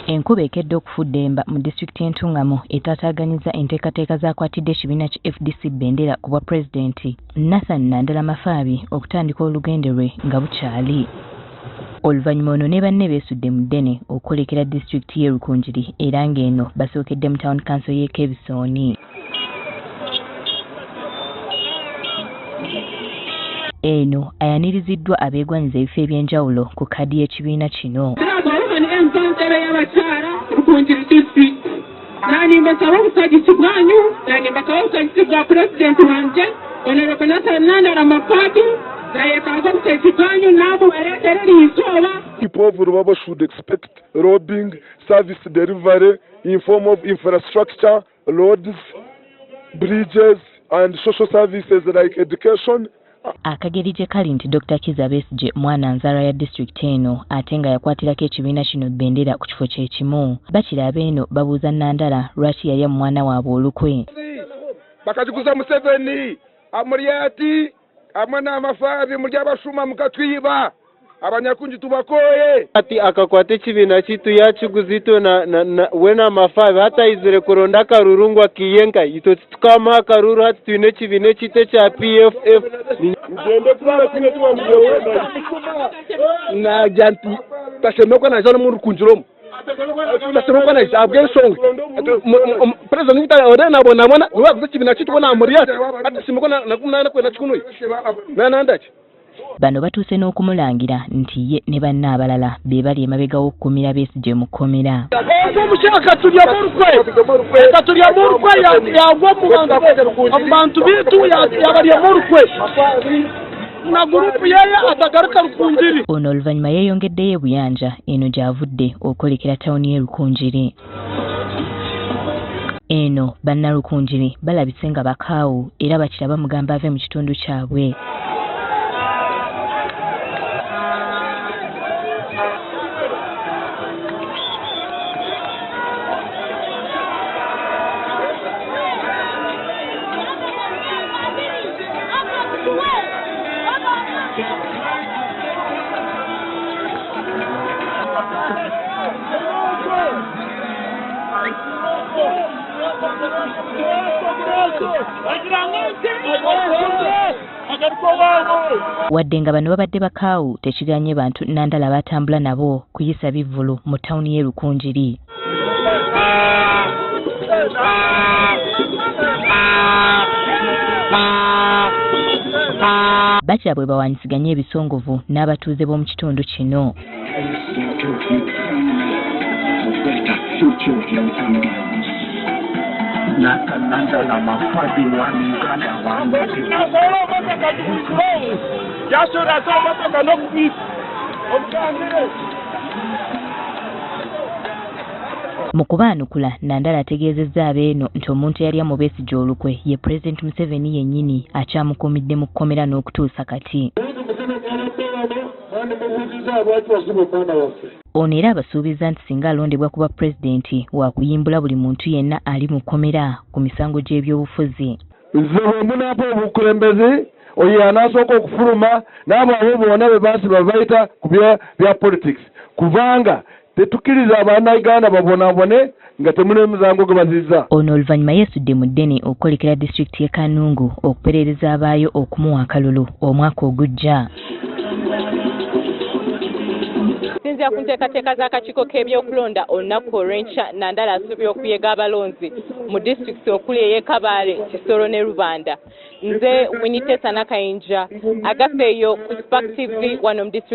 Enkuba ekedde okufudemba mu disitulikiti y'Entungamo etaataaganyiza enteekateeka zaakwatidde ekibiina ki FDC Bendera ku bwa pulezidenti Nathan Nandala Mafaabi okutandika olugendo lwe nga bukyali. Oluvannyuma ono ne banne beesudde mu ddene okwolekera disitulikiti y'e Rukungiri era ng'eno basookedde mu Town Council y'e Kebisoni. Eno ayaniriziddwa abeegwanyiza ebifo eby'enjawulo ku kkaadi y'ekibiina kino. Mbasaba obusagisi bwanyu nange mbasaba obusagisi bwa pulezidenti wanje Honorable Nathan Nandala Mafaabi nayetaaga obusagisi bwanyu nabo baleetere liizooba. People of Rubabo should expect robbing, service delivery in form of infrastructure, roads, bridges and social services like education. Akageri gye kali nti Dr. Kizza Besigye mwana nzaala ya disitulikiti eno ate nga yakwatirako ekibiina kino Bendera ku kifo kye kimu. Bakiraba eno babuuza Nandala lwaki yalya mu mwana waabwe olukwe. Bakagiguza Museveni amulyati amwe n'Amafaabi mulya abashuma mukatwiba abanyakunji tubakoye ati akakwata ekibiina kitu yakiguzito na wena Amafaabi hatayizire kuronda akarurungu akiyenka ito tukama akaruru hati tuine ekibiina ekite kya PFF na janti tashemekwa na jana mu Rukunjiromo tashemekwa na jabwe song president nita orena bona waguze ekibiina kitu bona amuryati ati simekwa na kumana kwena chikunoi nanandachi. Bano batuuse n'okumulangira nti ye ne banne abalala be bali emabega w'okkuumira Besigye mu kkomera. Omukyaka tulya mu lukwe yagwa mu bantu bitu yabalya mu lukwe na gurupu yeye atagaruka Rukungiri. Ono oluvannyuma yeeyongeddeyo ebuyanja eno gy'avudde okwolekera tawuni y'e Rukungiri. Eno bannarukungiri balabise nga bakaawu era bakiraba mugamba ave mu kitundu kyabwe. Wadde nga bano babadde bakaawu tekiganye bantu Nandala batambula nabo kuyisa bivvulu mu tawuni y'e Rukungiri. Bakira bwe bawanyisiganye ebisongovu n'abatuuze b'omu kitundu kino. Nandala Mafaabi mu kubaanukula Nandala ategeezezza abeeno nti omuntu eyalya mu Besigye olukwe ye Pulezidenti Museveni yennyini akyamukuumidde mu kkomera n'okutuusa kati. Ono era abasuubiza nti singa alondebwa kuba pulezidenti waakuyimbula buli muntu yenna ali mu kkomera ku misango gy'ebyobufuzi. Nze bwemunapa obukulembeze oyo anasooka okufuluma n'abo abo bonna be bansiba bayita ku bya politics kubanga tetukkiriza Abannayuganda babonaabone nga temune muzango gwe baziza. Ono oluvannyuma yeesudde mu ddene okukolekera disitulikiti y'e Kanungu okuperereza abaayo okumuwa akalulu omwaka ogujja. Sinzira ku nteekateeka z'akakiiko k'ebyokulonda olunaku olw'enkya Nandala asuubye okuyega abalonzi mu disitulikiti okuli ey'e Kabale, Kisoro ne Rubanda. Nze Winnie Tessa Nakayinja agaffeeyo ku Spark TV wano mu disitulikiti